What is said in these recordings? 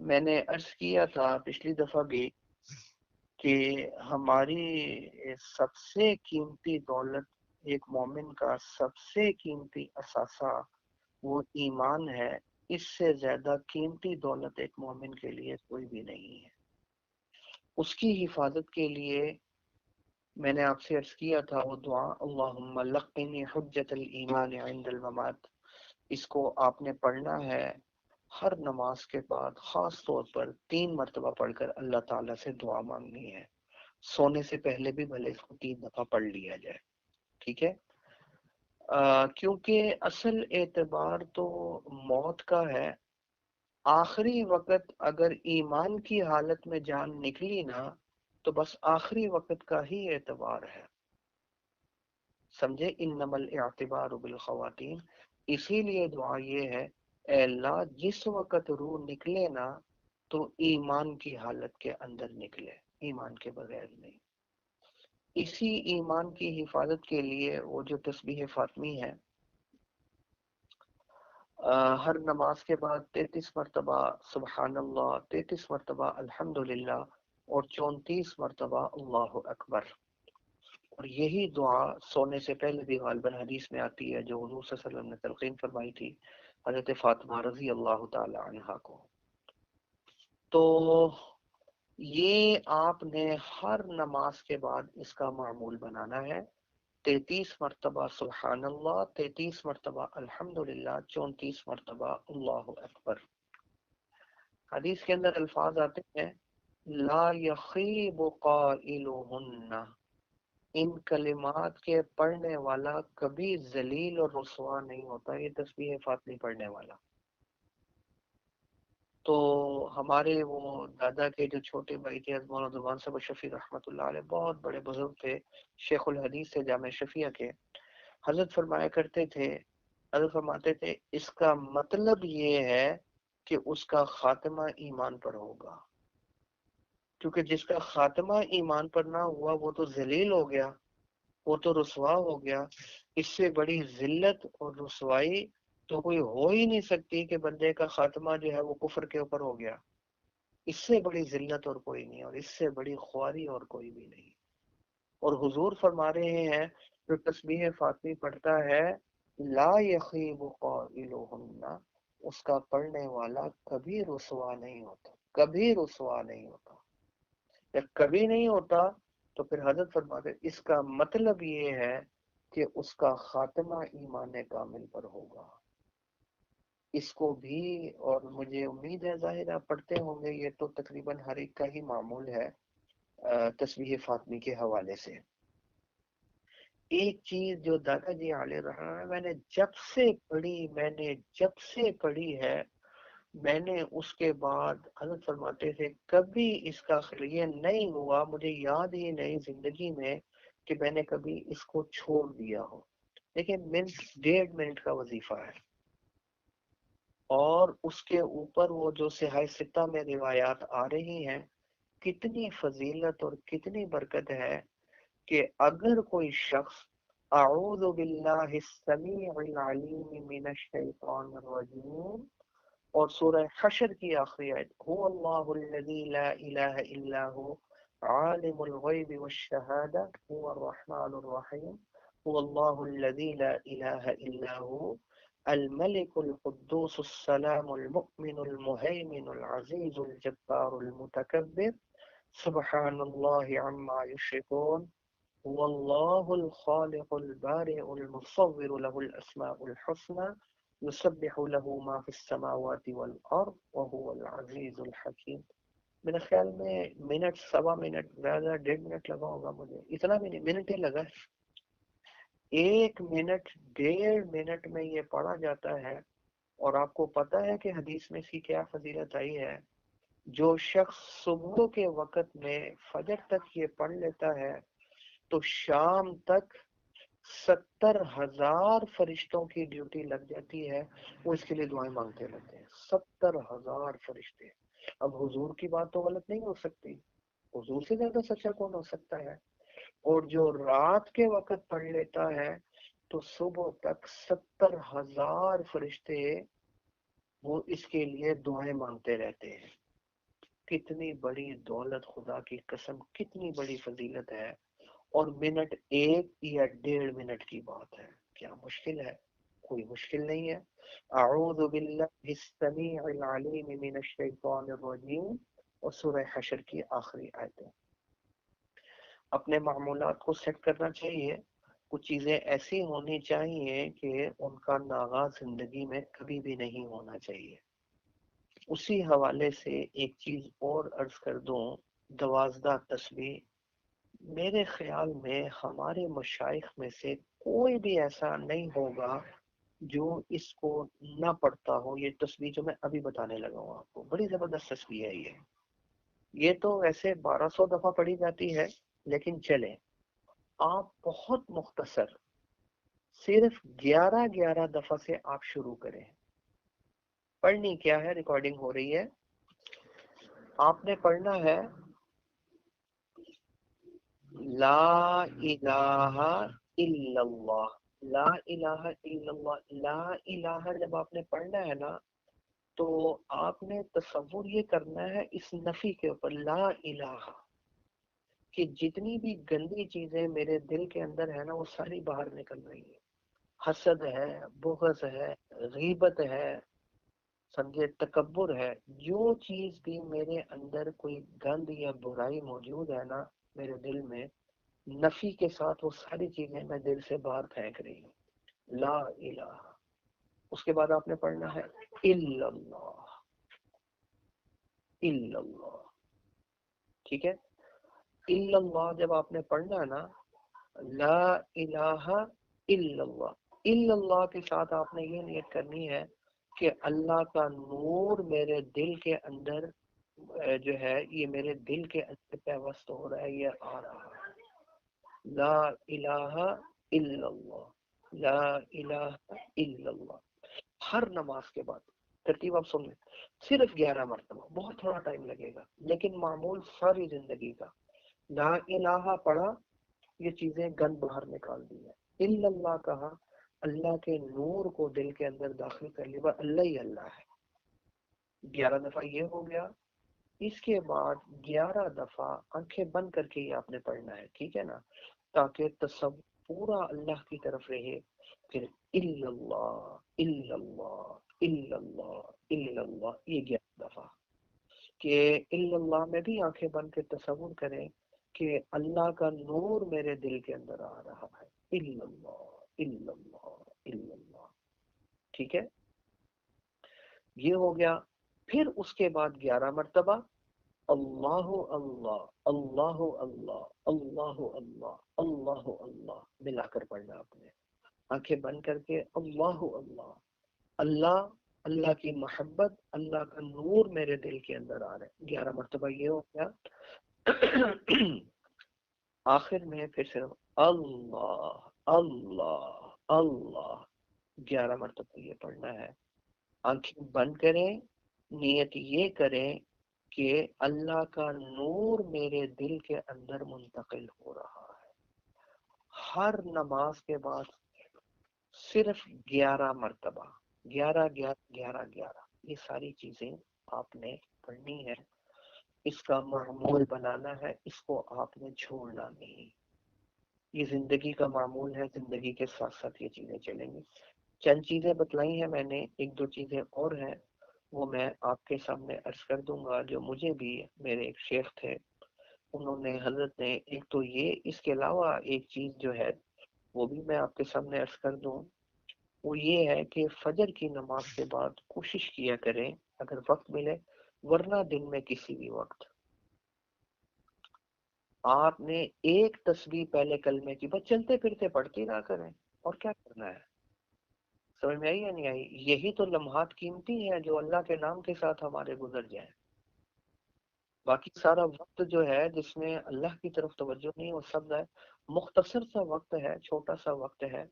میں نے عرض کیا تھا پچھلی دفعہ بھی کہ ہماری سب سے قیمتی دولت، ایک مومن کا سب سے قیمتی اثاثہ وہ ایمان ہے. اس سے زیادہ قیمتی دولت ایک مومن کے لیے کوئی بھی نہیں ہے. اس کی حفاظت کے لیے میں نے آپ سے عرض کیا تھا وہ دعا، اللہم لقنی حجت الایمان عند الممات. اس کو آپ نے پڑھنا ہے ہر نماز کے بعد، خاص طور پر 3 مرتبہ پڑھ کر اللہ تعالیٰ سے دعا مانگنی ہے. سونے سے پہلے بھی بھلے اس کو 3 دفعہ پڑھ لیا جائے، ٹھیک ہے؟ کیونکہ اصل اعتبار تو موت کا ہے. آخری وقت اگر ایمان کی حالت میں جان نکلی نا تو بس آخری وقت کا ہی اعتبار ہے، سمجھے؟ انما الاعتبار بالخواتین. اسی لیے دعا یہ ہے، اے اللہ جس وقت روح نکلے نا تو ایمان کی حالت کے اندر نکلے، ایمان کے بغیر نہیں. اسی ایمان کی حفاظت کے لیے وہ جو تسبیح فاطمی ہے، ہر نماز کے بعد 33 مرتبہ سبحان اللہ، 33 مرتبہ الحمدللہ اور 34 مرتبہ اللہ اکبر. اور یہی دعا سونے سے پہلے بھی غالباً حدیث میں آتی ہے جو حضور صلی اللہ علیہ وسلم نے تلقین فرمائی تھی حضرت فاطمہ رضی اللہ تعالی عنہا کو. تو یہ آپ نے ہر نماز کے بعد اس کا معمول بنانا ہے. 33 مرتبہ سبحان اللہ، 33 مرتبہ الحمدللہ، 34 مرتبہ اللہ اکبر. حدیث کے اندر الفاظ آتے ہیں لا یخیب قائلہن، ان کلمات کے پڑھنے والا کبھی ذلیل اور رسوا نہیں ہوتا. یہ تسبیح فاطمی پڑھنے والا. تو ہمارے وہ دادا کے جو چھوٹے بھائی تھے مولانا زبان صاحب شفیع رحمۃ اللہ علیہ، بہت بڑے بزرگ تھے، شیخ الحدیث سے جامع شفیع کے. حضرت فرمایا کرتے تھے، حضرت فرماتے تھے اس کا مطلب یہ ہے کہ اس کا خاتمہ ایمان پر ہوگا، کیونکہ جس کا خاتمہ ایمان پر نہ ہوا وہ تو ذلیل ہو گیا، وہ تو رسوا ہو گیا. اس سے بڑی ذلت اور رسوائی تو کوئی ہو ہی نہیں سکتی کہ بندے کا خاتمہ جو ہے وہ کفر کے اوپر ہو گیا. اس سے بڑی ذلت اور کوئی نہیں، اور اس سے بڑی خواری اور کوئی بھی نہیں. اور حضور فرما رہے ہیں جو تسبیح فاطمی پڑھتا ہے لا یخیب قائلہن، اس کا پڑھنے والا کبھی رسوا نہیں ہوتا، کبھی رسوا نہیں ہوتا. یا کبھی نہیں ہوتا تو پھر حضرت فرماتے اس کا مطلب یہ ہے کہ اس کا خاتمہ ایمان کامل پر ہوگا. اس کو بھی، اور مجھے امید ہے ظاہر آپ پڑھتے ہوں گے، یہ تو تقریباً ہر ایک کا ہی معمول ہے تسبیح فاطمی کے حوالے سے. ایک چیز جو دادا جی علیہ رحمہ میں نے جب سے پڑھی ہے، میں نے اس کے بعد حضرت فرماتے تھے کبھی اس کا یہ نہیں ہوا، مجھے یاد ہی نہیں زندگی میں کہ میں نے کبھی اس کو چھوڑ دیا ہو. لیکن 1.5 منٹ کا وظیفہ ہے، اور اس کے اوپر وہ جو صحیح ستہ میں روایات آ رہی ہیں، کتنی فضیلت اور کتنی برکت ہے کہ اگر کوئی شخص اعوذ باللہ السمیع العلیم من الشیطان الرجیم اور سورہ حشر کی آخری آیت هو اللہ الذی لا الہ الا هو عالم الغیب والشہادہ هو الرحمن الرحیم هو اللہ الذی لا الہ الا هو الملك القدوس السلام المؤمن المهيمن العزيز الجبار المتكبر سبحان الله عما يشركون هو الله الخالق البارئ المصور له الأسماء الحسنى يسبح له ما في السماوات والأرض وهو العزيز الحكيم. میرے خیال میں منٹ، 1.25 منٹ، زیادہ 1.5 منٹ لگا ہوگا، مجھے اتنا بھی نہیں، منٹ ہی لگا. 1 منٹ 1.5 منٹ میں یہ پڑھا جاتا ہے. اور آپ کو پتا ہے کہ حدیث میں اس کی کیا فضیلت آئی ہے؟ جو شخص صبح کے وقت میں فجر تک یہ پڑھ لیتا ہے تو شام تک 70,000 فرشتوں کی ڈیوٹی لگ جاتی ہے، وہ اس کے لیے دعائیں مانگتے رہتے ہیں. 70,000 فرشتے. اب حضور کی بات تو غلط نہیں ہو سکتی، حضور سے زیادہ سچا کون ہو سکتا ہے؟ اور جو رات کے وقت پڑھ لیتا ہے تو صبح تک 70,000 فرشتے وہ اس کے لیے دعائیں مانگتے رہتے ہیں. کتنی بڑی دولت، خدا کی قسم کتنی بڑی فضیلت ہے، اور منٹ 1 یا 1.5 منٹ کی بات ہے، کیا مشکل ہے؟ کوئی مشکل نہیں ہے۔ اعوذ باللہ السمیع العلیم من الشیطان الرجیم، اور سورہ حشر کی آخری آیتیں۔ اپنے معمولات کو سیٹ کرنا چاہیے، کچھ چیزیں ایسی ہونی چاہیے کہ ان کا ناغہ زندگی میں کبھی بھی نہیں ہونا چاہیے۔ اسی حوالے سے ایک چیز اور عرض کر دوں، 12 تسبیح میرے خیال میں ہمارے مشائخ میں سے کوئی بھی ایسا نہیں ہوگا جو اس کو نہ پڑھتا ہو۔ یہ تسبیح جو میں ابھی بتانے لگا ہوں آپ کو، بڑی زبردست تسبیح ہے یہ تو ویسے 1200 دفعہ پڑھی جاتی ہے، لیکن چلیں آپ بہت مختصر صرف 11 دفعہ سے آپ شروع کریں۔ پڑھنی کیا ہے، ریکارڈنگ ہو رہی ہے، آپ نے پڑھنا ہے لا الہ الا اللہ، لا الہ الا اللہ۔ لا الہ جب آپ نے پڑھنا ہے نا، تو آپ نے تصور یہ کرنا ہے اس نفی کے اوپر، لا الہ، کہ جتنی بھی گندی چیزیں میرے دل کے اندر ہے نا وہ ساری باہر نکل رہی ہیں۔ حسد ہے، بغض ہے، غیبت ہے، سمجھے تکبر ہے، جو چیز بھی میرے اندر کوئی گند یا برائی موجود ہے نا میرے دل میں، نفی کے ساتھ وہ ساری چیزیں میں دل سے باہر پھینک رہی ہوں، لا الہ۔ اس کے بعد آپ نے پڑھنا ہے الا اللہ، الا اللہ، ٹھیک ہے؟ الا اللہ جب آپ نے پڑھنا ہے نا، لا الہ الا اللہ، الا اللہ کے ساتھ آپ نے یہ نیت کرنی ہے کہ اللہ کا نور میرے دل کے اندر جو ہے، یہ میرے دل کے اندر پیوست ہو رہا ہے، یہ آ رہا ہے، لا الہ الا اللہ، لا الہ الا اللہ۔ ہر نماز کے بعد ترتیب آپ سن لیں، صرف 11 مرتبہ، بہت تھوڑا ٹائم لگے گا لیکن معمول ساری زندگی کا۔ لا الہ پڑھا، یہ چیزیں گند باہر نکال دی ہے، الا اللہ کہا، اللہ کے نور کو دل کے اندر داخل کر لیا، اللہ ہی اللہ ہے۔ 11 دفعہ یہ ہو گیا۔ اس کے بعد 11 دفعہ آنکھیں بند کر کے یہ آپ نے پڑھنا ہے، ٹھیک ہے نا، تاکہ تصور پورا اللہ کی طرف رہے۔ پھر الا اللہ، الا اللہ، الا اللہ، الا اللہ، یہ 11 دفعہ، کہ الا اللہ میں بھی آنکھیں بند کے تصور کریں کہ اللہ کا نور میرے دل کے اندر آ رہا ہے، الا اللہ، الا اللہ، الا اللہ، ٹھیک ہے؟ یہ ہو گیا۔ پھر اس کے بعد 11 مرتبہ اللہ اللہ، اللہ اللہ، اللہ اللہ، اللہ اللہ ملا کر پڑھنا آپ نے، آنکھیں بند کر کے، اللہ اللہ، اللہ، اللہ کی محبت، اللہ کا نور میرے دل کے اندر آ رہا ہے، 11 مرتبہ یہ ہو گیا۔ آخر میں پھر صرف اللہ اللہ اللہ، 11 مرتبہ یہ پڑھنا ہے، آنکھیں بند کریں، نیت یہ کریں کہ اللہ کا نور میرے دل کے اندر منتقل ہو رہا ہے۔ ہر نماز کے بعد صرف 11 مرتبہ، 11 11 11 11، یہ ساری چیزیں آپ نے پڑھنی ہے، اس کا معمول بنانا ہے، اس کو آپ نے چھوڑنا نہیں۔ یہ زندگی کا معمول ہے، زندگی کے ساتھ ساتھ یہ چیزیں چلیں گی۔ چند چیزیں بتلائی ہیں میں نے، ایک دو چیزیں اور ہیں وہ میں آپ کے سامنے عرض کر دوں گا، جو مجھے بھی میرے ایک شیخ تھے انہوں نے، حضرت نے، ایک تو یہ، اس کے علاوہ ایک چیز جو ہے وہ بھی میں آپ کے سامنے عرض کر دوں، وہ یہ ہے کہ فجر کی نماز کے بعد کوشش کیا کریں اگر وقت ملے، ورنہ دن میں کسی بھی وقت آپ نے ایک تسبیح پہلے کلمے کی بس چلتے پھرتے پڑھتی نہ کریں، اور کیا کرنا ہے؟ سمجھ میں آئی یا نہیں آئی؟ یہی تو لمحات قیمتی ہیں جو اللہ کے نام کے ساتھ ہمارے گزر جائیں۔ باقی سارا وقت جو ہے جس میں اللہ کی طرف توجہ نہیں، وہ سب ہے، مختصر سا وقت ہے، چھوٹا سا وقت ہے،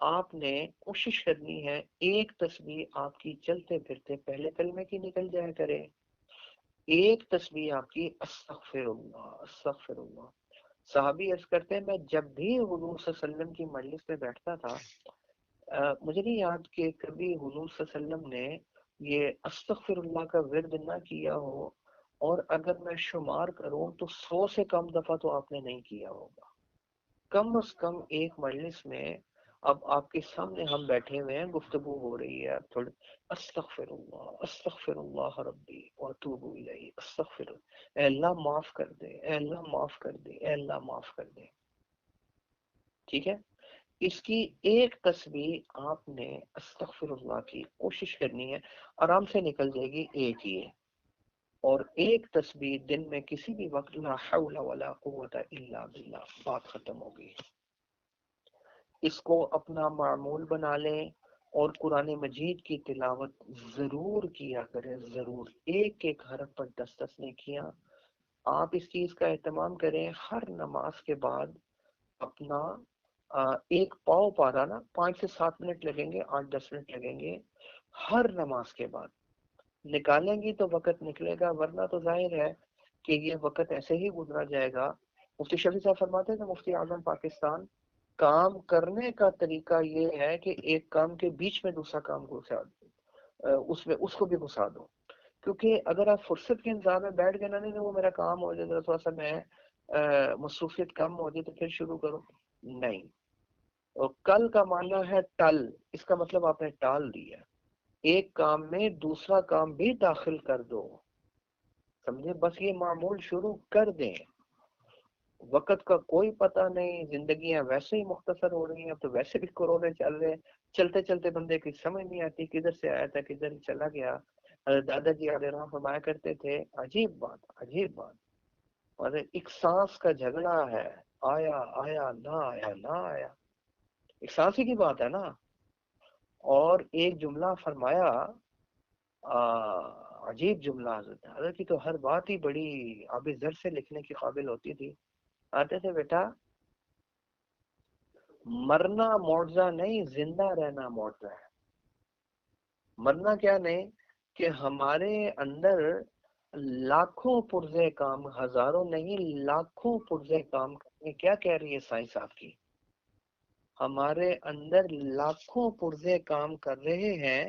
آپ نے کوشش کرنی ہے ایک تسبیح آپ کی چلتے پھرتے پہلے کلمے کی نکل جایا کرے، ایک تسبیح آپ کی استغفر اللہ، استغفر اللہ۔ صحابی عرض کرتے ہیں میں جب بھی حضور صلی اللہ علیہ وسلم کی مجلس میں بیٹھتا تھا، مجھے نہیں یاد کہ کبھی حضور صلی اللہ علیہ وسلم نے یہ استغفر اللہ کا ورد نہ کیا ہو، اور اگر میں شمار کروں تو 100 سے کم دفعہ تو آپ نے نہیں کیا ہوگا. کم از کم ایک مجلس میں اب آپ کے سامنے ہم بیٹھے ہوئے ہیں، گفتگو ہو رہی ہے، تھوڑے استغفر اللہ ربی واتوب الیہ، استغفر اے اللہ معاف کر دے، اے اللہ معاف کر دے، اے اللہ معاف کر دے. ٹھیک ہے، اس کی ایک تسبیح آپ نے استغفر اللہ کی کوشش کرنی ہے، آرام سے نکل جائے گی ایک ہی ہے. اور ایک تسبیح دن میں کسی بھی وقت لا حول ولا قوت الا باللہ، بات ختم ہوگی. اس کو اپنا معمول بنا لیں اور قرآن مجید کی تلاوت ضرور کیا کریں، ضرور. ایک ایک حرف پر 10 نے کیا. آپ اس چیز کا اہتمام کریں، ہر نماز کے بعد اپنا ایک پاؤ پارا نا 5 سے 7 منٹ لگیں گے، 8 10 منٹ لگیں گے ہر نماز کے بعد. نکالیں گی تو وقت نکلے گا، ورنہ تو ظاہر ہے کہ یہ وقت ایسے ہی گزرا جائے گا. مفتی شفیع صاحب فرماتے تھے، مفتی اعظم پاکستان، کام کرنے کا طریقہ یہ ہے کہ ایک کام کے بیچ میں دوسرا کام گھسا اس کو بھی گھسا دو. کیونکہ اگر آپ فرصت کے انتظار میں بیٹھ گئے نا، نہیں وہ میرا کام ہو جائے، تھوڑا سا میں مصروفیت کم ہو جائے تو پھر شروع کرو، نہیں. اور کل کا معنی ہے ٹل، اس کا مطلب آپ نے ٹال دیا. ایک کام میں دوسرا کام بھی داخل کر دو، سمجھے؟ بس یہ معمول شروع کر دیں. وقت کا کوئی پتہ نہیں، زندگیاں ویسے ہی مختصر ہو رہی ہیں. اب تو ویسے بھی کورونا چل رہے، چلتے چلتے بندے کی سمجھ نہیں آتی کدھر سے آیا تھا کدھر چلا گیا. دادا جی علیہ الرحمہ فرمایا کرتے تھے، عجیب بات، عجیب بات، اور ایک سانس کا جھگڑا ہے، آیا آیا نہ آیا نہ آیا، ایک سانس ہی کی بات ہے نا. اور ایک جملہ فرمایا، عجیب جملہ، حضرت کی تو ہر بات ہی بڑی آب زر سے لکھنے کی قابل ہوتی تھی. آتے تھے، بیٹا مرنا معجزہ نہیں، زندہ رہنا معجزہ ہے. مرنا کیا نہیں کہ ہمارے اندر لاکھوں پرزے کام، ہزاروں نہیں لاکھوں پرزے کام کرنے. کیا کہہ رہی ہے سائنس آپ کی؟ ہمارے اندر لاکھوں پرزے کام کر رہے ہیں،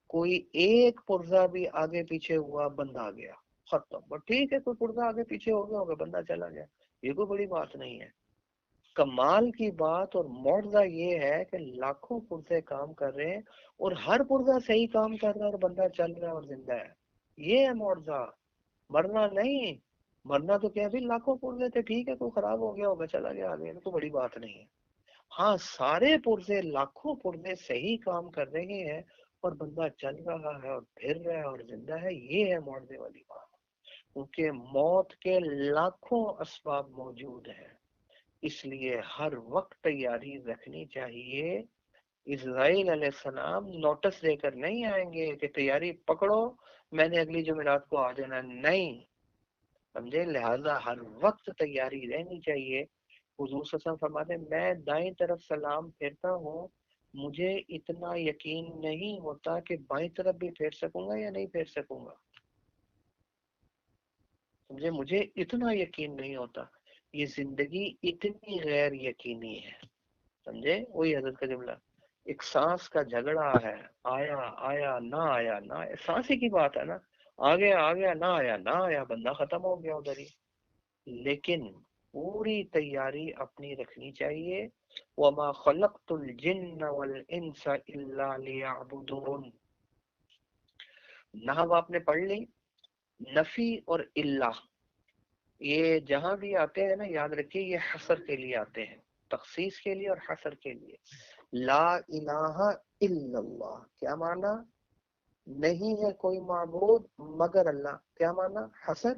کوئی ایک پرزا بھی آگے پیچھے ہوا، بندہ گیا، ختم. ٹھیک ہے، کوئی پرزا آگے پیچھے ہو گیا ہوگا، بندہ چلا گیا، یہ کوئی بڑی بات نہیں ہے. کمال کی بات اور معجزہ یہ ہے کہ لاکھوں پرزے کام کر رہے ہیں اور ہر پرزا صحیح کام کر رہا ہے اور بندہ چل رہا ہے اور زندہ ہے. یہ ہے معجزہ، مرنا نہیں. مرنا تو کیا بھی لاکھوں پرزے تھے، ٹھیک ہے کوئی خراب ہو گیا ہوگا، چلا گیا آگے، تو بڑی بات نہیں ہے. ہاں، سارے پرزے، لاکھوں پرزے صحیح کام کر رہے ہیں اور بندہ چل رہا ہے اور پھر رہا ہے اور زندہ ہے. یہ ہے معجزے والی بات. کیونکہ موت کے لاکھوں اسباب موجود ہیں، اس لیے ہر وقت تیاری رکھنی چاہیے. اسرائیل علیہ السلام نوٹس دے کر نہیں آئیں گے کہ تیاری پکڑو میں نے اگلی جمعرات کو آ جانا، نہیں، سمجھے؟ لہذا ہر وقت تیاری رہنی چاہیے. حضور صلی اللہ علیہ وسلم فرماتے ہیں، میں دائیں طرف سلام پھیرتا ہوں، مجھے اتنا یقین نہیں ہوتا کہ بائیں طرف بھی پھیر سکوں گا یا نہیں پھیر سکوں گا. سمجھے؟ مجھے اتنا یقین نہیں ہوتا. یہ زندگی اتنی غیر یقینی ہے، سمجھے؟ وہی حضرت کا جملہ، ایک سانس کا جھگڑا ہے، آیا آیا نہ آیا نہ آیا. سانس ہی کی بات ہے نا، آ گیا آ گیا، نہ آیا نہ آیا، بندہ ختم ہو گیا ادھر ہی. لیکن پوری تیاری اپنی رکھنی چاہیے. وَمَا خَلَقْتُ الْجِنَّ وَالْإِنسَ إِلَّا لِيَعْبُدُونَ. نحو آپ نے پڑھ لی، نفی اور اللہ یہ جہاں بھی آتے ہیں نا، یاد رکھیے یہ حصر کے لیے آتے ہیں، تخصیص کے لیے اور حصر کے لیے. لا الہ الا اللہ کیا معنی؟ نہیں ہے کوئی معبود مگر اللہ. کیا معنی؟ حصر،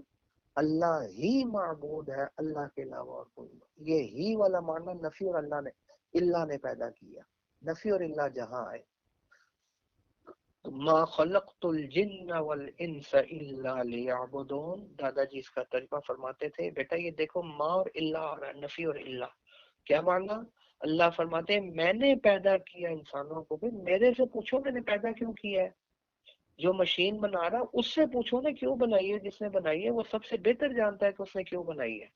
اللہ ہی معبود ہے، اللہ کے علاوہ اور کوئی نہیں. یہ ہی والا معنی نفی اور اللہ نے پیدا کیا. نفی اور اللہ جہاں آئے، ما خلقت الجن والانس الا لیعبدون. دادا جی اس کا ترجمہ فرماتے تھے، بیٹا یہ دیکھو ما اور اللہ اور نفی اور اللہ کیا معنی؟ اللہ فرماتے ہیں میں نے پیدا کیا انسانوں کو. بھی میرے سے پوچھو میں نے پیدا کیوں کیا ہے. جو مشین بنا رہا اس سے پوچھو نا کیوں بنائی ہے. جس نے بنائی ہے وہ سب سے بہتر جانتا ہے کہ اس نے کیوں بنائی ہے.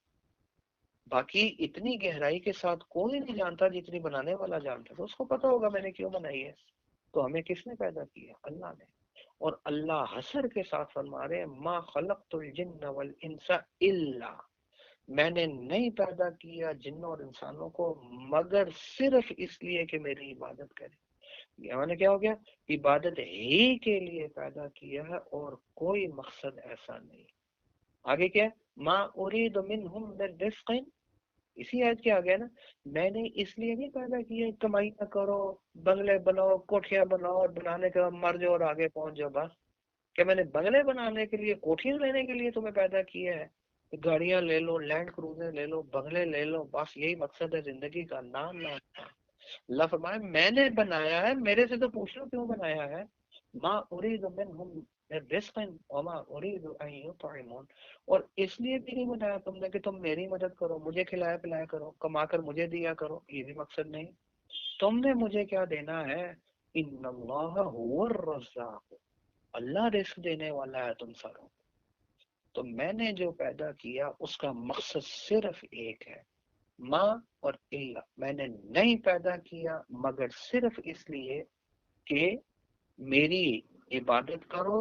باقی اتنی گہرائی کے ساتھ کوئی نہیں جانتا جتنی بنانے والا جانتا ہے. تو اس کو پتا ہوگا میں نے کیوں بنائی ہے. تو ہمیں کس نے پیدا کیا؟ اللہ نے. اور اللہ حسر کے ساتھ فرما رہے ہیں ما خلقت الجن والانس الا، میں نے نہیں پیدا کیا جنوں اور انسانوں کو مگر صرف اس لیے کہ میری عبادت کریں. یعنی کیا ہو گیا؟ عبادت ہی کے لیے پیدا کیا ہے اور کوئی مقصد ایسا نہیں. آگے کیا ہے؟ ما اريد منهم من رزق، اسی آیت کے آگے نا، میں نے اس لیے نہیں پیدا کیا کمائی نہ کرو، بنگلے بناؤ، کوٹھیاں بناؤ، اور بنانے کے بعد مر جاؤ اور آگے پہنچ جاؤ. بس کہ میں نے بنگلے بنانے کے لیے، کوٹھیاں لینے کے لیے تمہیں پیدا کیا ہے؟ گاڑیاں لے لو، لینڈ کروزر لے لو، بنگلے لے لو، بس یہی مقصد ہے زندگی کا؟ نام نہ. اللہ فرمایا میں نے بنایا ہے، میرے سے تو پوچھ لو کیوں بنایا ہے. ما اريد منهم من رزق وما اريد ان يطعمون، اور اس لیے بھی نہیں بنایا تم نے کہ تم میری مدد کرو، مجھے کھلایا پلایا کرو، کما کر مجھے دیا کرو، یہ بھی مقصد نہیں. تم نے مجھے کیا دینا ہے؟ ان اللہ هو الرزاق، اللہ رزق دینے والا ہے تم ساروں. تو میں نے جو پیدا کیا اس کا مقصد صرف ایک ہے، ماں اور اللہ. میں نے نہیں پیدا کیا مگر صرف اس لیے کہ میری عبادت کرو.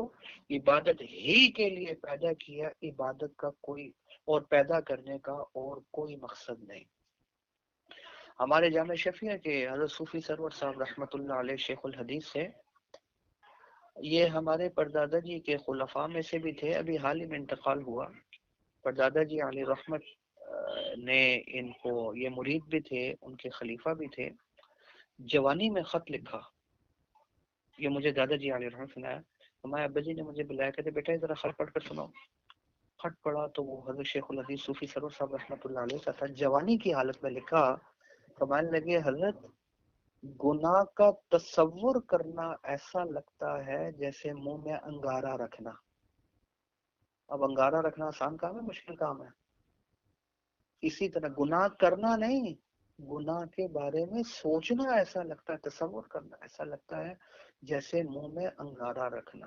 عبادت ہی کے لیے پیدا کیا، عبادت کا کوئی اور پیدا کرنے کا اور کوئی مقصد نہیں. ہمارے جامع شفیع کے حضرت صوفی سرور صاحب رحمۃ اللہ علیہ شیخ الحدیث سے، یہ ہمارے پردادا جی کے خلفاء میں سے بھی تھے، ابھی حال ہی میں انتقال ہوا. پردادا جی علی رحمت نے ان کو، یہ مرید بھی تھے، ان کے خلیفہ بھی تھے. جوانی میں خط لکھا، یہ مجھے دادا جی علی رحمت سنایا. ہمارے ابا جی نے مجھے بلایا، کہتے بیٹا ذرا خط پڑھ کر سناؤ. خط پڑھا تو وہ حضرت شیخ الحدیث صوفی سرور صاحب رحمۃ اللہ علیہ کا تھا. جوانی کی حالت میں لکھا، فرمانے لگے حضرت گناہ کا تصور کرنا ایسا لگتا ہے جیسے منہ میں انگارہ رکھنا. اب انگارہ رکھنا آسان کام ہے مشکل کام ہے؟ اسی طرح گناہ کرنا نہیں، گناہ کے بارے میں سوچنا ایسا لگتا ہے، تصور کرنا ایسا لگتا ہے جیسے منہ میں انگارہ رکھنا.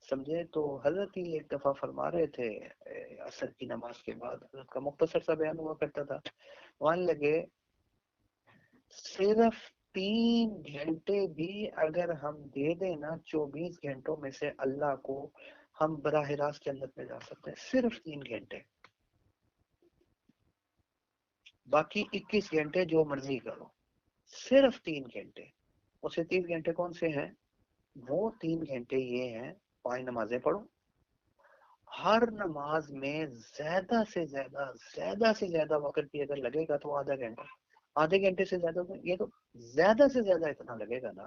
سمجھے؟ تو حضرت ہی ایک دفعہ فرما رہے تھے عصر کی نماز کے بعد، حضرت کا مختصر سا بیان ہوا کرتا تھا. وہاں لگے صرف 3 گھنٹے بھی اگر ہم دے دیں نا 24 گھنٹوں میں سے اللہ کو، ہم براہ راست جنت میں جا سکتے ہیں. صرف 3 گھنٹے، باقی 21 گھنٹے جو مرضی کرو. صرف 3 گھنٹے. اسے 30 گھنٹے کون سے ہیں؟ وہ 3 گھنٹے یہ ہیں، 5 نمازیں پڑھو، ہر نماز میں زیادہ سے زیادہ وقت بھی اگر لگے گا تو آدھا گھنٹہ، آدھے گھنٹے سے زیادہ، یہ تو زیادہ سے زیادہ اتنا لگے گا نا.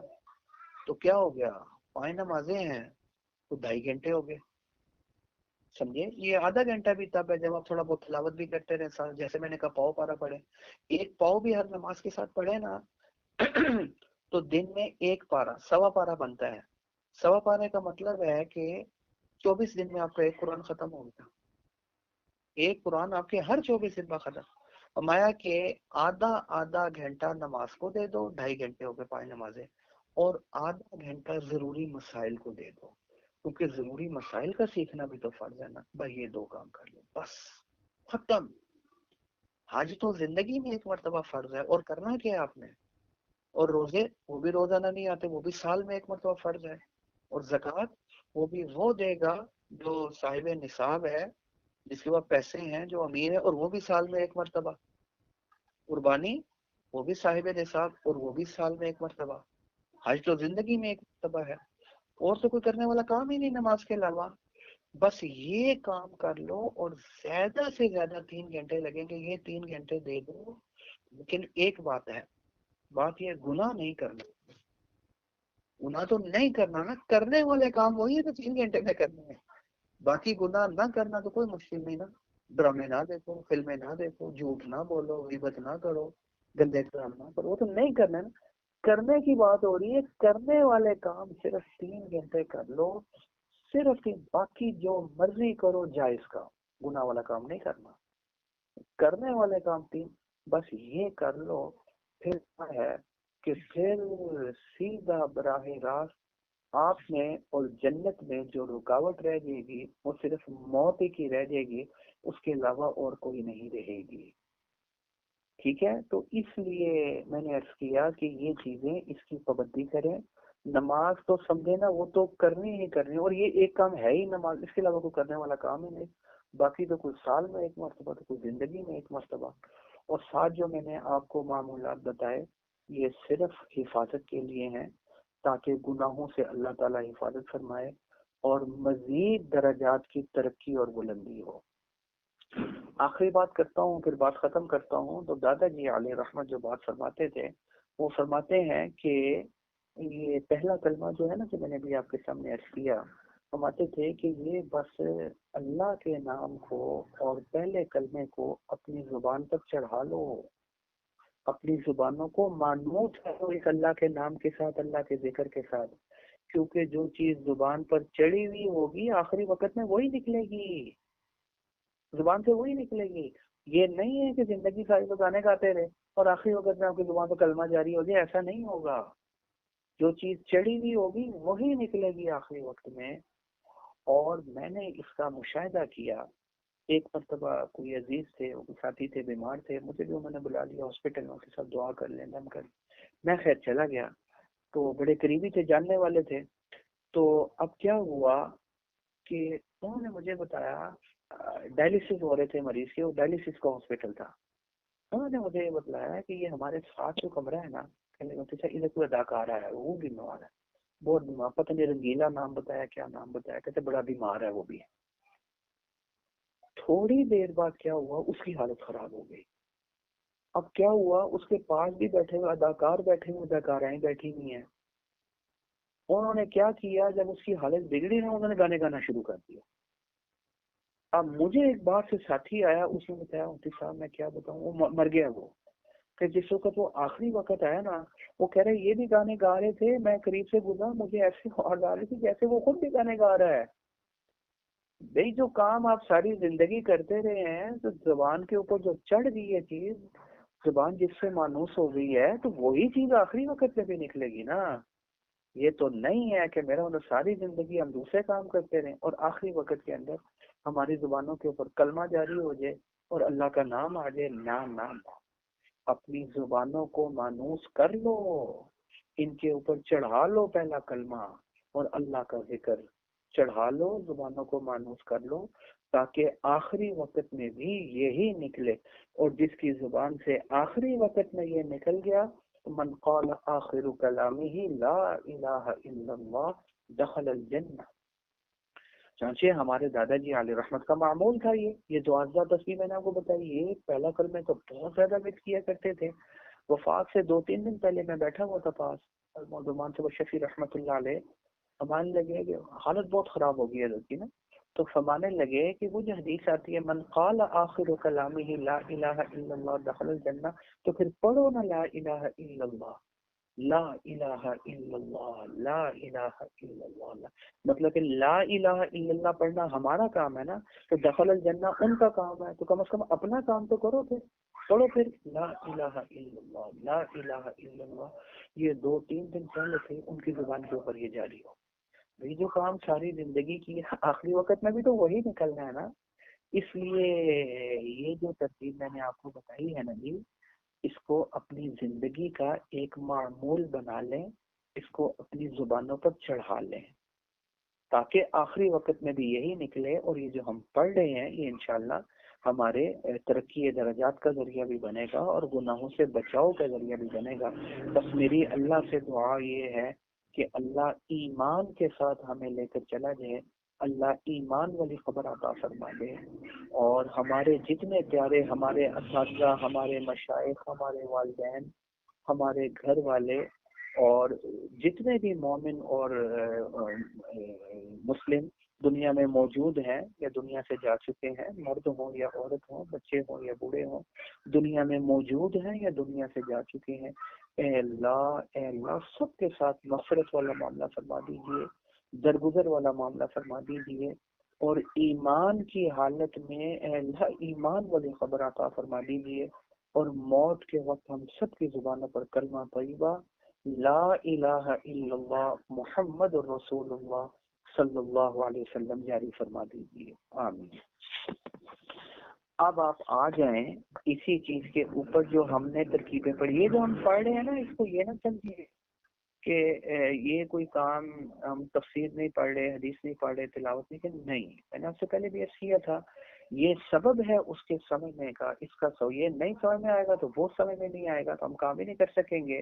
تو کیا ہو گیا؟ 5 نمازیں ہیں تو 2.5 گھنٹے ہو گئے. سمجھے؟ یہ آدھا گھنٹہ بھی تب ہے جب آپ تھوڑا بہت تلاوت بھی کرتے رہے ساتھ. جیسے میں نے کہا پاؤ پارا پڑھے، ایک پاؤ بھی ہر نماز کے ساتھ پڑھے نا تو دن میں 1 پارا، 1.25 پارا بنتا ہے. 1.25 پارے کا مطلب ہے کہ 24 دن میں آپ کا ایک قرآن ختم ہو گیا. ایک قرآن آپ کے ہر 24 دن میں ختم. فرمایا کہ آدھا گھنٹہ نماز کو دے دو، 2.5 گھنٹے ہو گئے 5 نمازیں، اور آدھا گھنٹہ ضروری مسائل کو دے دو، کیونکہ ضروری مسائل کا سیکھنا بھی تو فرض ہے نا. بھائی یہ 2 کام کر لو بس ختم. حج تو زندگی میں ایک مرتبہ فرض ہے، اور کرنا کیا ہے آپ نے. اور روزے، وہ بھی روزانہ نہیں آتے، وہ بھی سال میں ایک مرتبہ فرض ہے. اور زکوٰۃ وہ بھی وہ دے گا جو صاحب نصاب ہے، جس کے پاس پیسے ہیں، جو امیر ہے، اور وہ بھی سال میں ایک مرتبہ. قربانی وہ بھی صاحب نصاب، اور وہ بھی سال میں ایک مرتبہ. حج تو زندگی میں ایک مرتبہ ہے. اور تو کوئی کرنے والا کام ہی نہیں نماز کے علاوہ. بس یہ کام کر لو، اور زیادہ سے زیادہ 3 گھنٹے لگیں گے، یہ 3 گھنٹے دے دو. لیکن ایک بات ہے، بات یہ گناہ نہیں کرنا. گناہ تو نہیں کرنا نا، کرنے والے کام وہی ہے تو 3 گھنٹے میں کرنے ہیں. باقی گناہ نہ کرنا تو کوئی مشکل نہیں نا. ڈرامے نہ دیکھو، فلمیں نہ دیکھو، جھوٹ نہ بولو، غیبت نہ کرو، گندے کام نہ کرو، وہ تو نہیں کرنا نا. کرنے کی بات ہو رہی ہے، کرنے والے کام صرف 3 گھنٹے کر لو، صرف 3. باقی جو مرضی کرو جائز کام، گناہ والا کام نہیں کرنا. کرنے والے کام 3، بس یہ کر لو. پھر کیا ہے کہ پھر سیدھا براہ راست آپ میں اور جنت میں جو رکاوٹ رہ جائے گی وہ صرف موت ہی کی رہ جائے گی، اس کے علاوہ اور کوئی نہیں رہے گی. ٹھیک ہے؟ تو اس لیے میں نے عرض کیا کہ یہ چیزیں اس کی پابندی کریں. نماز تو سمجھے نا وہ تو کرنی ہی کرنی، اور یہ ایک کام ہے ہی نماز، اس کے علاوہ کوئی کرنے والا کام ہی نہیں. باقی تو کوئی سال میں ایک مرتبہ، تو کوئی زندگی میں ایک مرتبہ. اور ساتھ جو میں نے آپ کو معمولات بتائے یہ صرف حفاظت کے لیے ہیں، تاکہ گناہوں سے اللہ تعالیٰ حفاظت فرمائے اور مزید درجات کی ترقی اور بلندی ہو. آخری بات کرتا ہوں پھر بات ختم کرتا ہوں. تو دادا جی علیہ رحمت جو بات فرماتے تھے وہ فرماتے ہیں کہ یہ پہلا کلمہ جو ہے نا، جو میں نے ابھی آپ کے سامنے عرض کیا، فرماتے تھے کہ یہ بس اللہ کے نام کو اور پہلے کلمے کو اپنی زبان تک چڑھا لو، اپنی زبانوں کو مانوس کرو اس اللہ کے نام کے ساتھ، اللہ کے ذکر کے ساتھ. کیونکہ جو چیز زبان پر چڑھی ہوئی ہوگی آخری وقت میں وہی نکلے گی، زبان سے وہی نکلے گی. یہ نہیں ہے کہ زندگی ساری تو گانے گاتے رہے اور آخری وقت میں آپ کی زبان پر کلمہ جاری ہو جائے، ایسا نہیں ہوگا. جو چیز چڑھی ہوئی ہوگی وہی نکلے گی آخری وقت میں. اور میں نے اس کا مشاہدہ کیا. ایک مرتبہ کوئی عزیز تھے، وہ ساتھی تھے، بیمار تھے، مجھے بھی انہوں نے بلا لیا ہاسپٹل میں، کے ساتھ دعا کر لیں دم کر. میں خیر چلا گیا، تو بڑے قریبی تھے، جاننے والے تھے. تو اب کیا ہوا کہ انہوں نے مجھے بتایا ڈائلسس ہو رہے تھے مریض کے، وہ ڈائلسس کا ہاسپٹل تھا. انہوں نے مجھے یہ بتلایا کہ یہ ہمارے ساتھ جو کمرہ ہے نا، ادھر کوئی اداکار ہے، وہ بیمار ہے، بہت بیمار، پتہ نہیں رنگیلا نام بتایا، کیا نام بتایا، کہتے بڑا بیمار ہے وہ بھی. تھوڑی دیر بعد کیا ہوا، اس کی حالت خراب ہو گئی. اب کیا ہوا، اس کے پاس بھی بیٹھے ہوئے اداکار بیٹھے ہوئے، اداکارائیں بیٹھی ہوئی ہیں. انہوں نے کیا کیا، جب اس کی حالت بگڑی نا، انہوں نے گانے گانا شروع کر دیا. اب مجھے ایک بار سے ساتھی آیا، اس نے بتایا مفتی صاحب میں کیا بتاؤں، وہ مر گیا. وہ کہ جس وقت وہ آخری وقت آیا نا، وہ کہہ رہے یہ بھی گانے گا رہے تھے، میں قریب سے گزرا، مجھے ایسے آواز آ رہی تھی جیسے وہ خود بھی گانے گا رہا ہے. بھئی جو کام آپ ساری زندگی کرتے رہے ہیں، تو زبان کے اوپر جو چڑھ گئی ہے چیز، زبان جس سے مانوس ہو گئی ہے، تو وہی چیز آخری وقت میں بھی نکلے گی نا. یہ تو نہیں ہے کہ میرا مطلب ساری زندگی ہم دوسرے کام کرتے رہیں اور آخری وقت کے اندر ہماری زبانوں کے اوپر کلمہ جاری ہو جائے اور اللہ کا نام آ جائے. نام اپنی زبانوں کو مانوس کر لو، ان کے اوپر چڑھا لو پہلا کلمہ اور اللہ کا ذکر چڑھا لو، زبانوں کو مانوس کر لو، تاکہ آخری وقت میں بھی یہی نکلے. اور جس کی زبان سے آخری وقت میں یہ نکل گیا، من قال آخر کلامہ لا الہ الا اللہ دخل الجنہ. چانچہ ہمارے دادا جی علیہ رحمت کا معمول تھا یہ جو آزاد تصویر میں نے آپ کو بتائی، یہ پہلا کلمہ تو بہت زیادہ مکس کیا کرتے تھے. وفات سے 2-3 دن پہلے میں بیٹھا ہوا تھا پاس، مولانا سے شفیع رحمۃ اللہ علیہ، فرمانے لگے کہ حالت بہت خراب ہو گئی ہے کی نا، تو فرمانے لگے کہ وہ جو حدیث آتی ہے من قال آخر کلامہ لا الہ الا اللہ دخل الجنہ، تو پھر پڑھو نا لا الہ الا اللہ، لا الہ الا اللہ، لا الہ الا اللہ. مطلب کہ لا الہ الا اللہ پڑھنا ہمارا کام ہے نا، تو دخل الجنہ ان کا کام ہے. تو کم از کم اپنا کام تو کرو، پھر پڑھو پھر لا الہ الا اللہ، لا الہ الا اللہ. یہ 2-3 دن پہلے تھے ان کی زبان کے اوپر یہ جاری ہو. یہ جو کام ساری زندگی کی آخری وقت میں بھی تو وہی نکلنا ہے نا. اس لیے یہ جو ترتیب میں نے آپ کو بتائی ہے نا جی، اس کو اپنی زندگی کا ایک معمول بنا لیں، اس کو اپنی زبانوں پر چڑھا لیں، تاکہ آخری وقت میں بھی یہی نکلے. اور یہ جو ہم پڑھ رہے ہیں یہ انشاءاللہ ہمارے ترقی درجات کا ذریعہ بھی بنے گا اور گناہوں سے بچاؤ کا ذریعہ بھی بنے گا. بس میری اللہ سے دعا یہ ہے کہ اللہ ایمان کے ساتھ ہمیں لے کر چلا جائے، اللہ ایمان والی خبر عطا فرما دے. اور ہمارے جتنے پیارے ہمارے اساتذہ، ہمارے مشائخ، ہمارے والدین، ہمارے گھر والے، اور جتنے بھی مومن اور مسلم دنیا میں موجود ہیں یا دنیا سے جا چکے ہیں، مرد ہوں یا عورت ہوں، بچے ہوں یا بوڑھے ہوں، دنیا میں موجود ہیں یا دنیا سے جا چکے ہیں، اے اللہ سب کے ساتھ مغفرت والا معاملہ فرما دیجیے، درگزر والا معاملہ فرما دیجیے. اور ایمان کی حالت میں اے اللہ ایمان والی خبر عطا فرما دیجیے. اور موت کے وقت ہم سب کی زبانوں پر کلمہ طیبہ لا الہ الا اللہ محمد الرسول اللہ صلی اللہ علیہ وسلم جاری فرما دیجیے. آمین. اب آپ آ جائیں اسی چیز کے اوپر جو ہم نے ترکیبیں پڑھی، یہ جو ہم پڑھ رہے ہیں نا، اس کو یہ نہ سمجھیے کہ یہ کوئی کام ہم تفسیر نہیں پڑھ رہے، حدیث نہیں پڑھ رہے، تلاوت نہیں، کہ نہیں، میں نے آپ سے پہلے بھی عرض کیا تھا یہ سبب ہے اس کے سمجھنے کا، اس کا یہ نہیں سمجھ میں آئے گا تو وہ سمجھ میں نہیں آئے گا تو ہم کام ہی نہیں کر سکیں گے.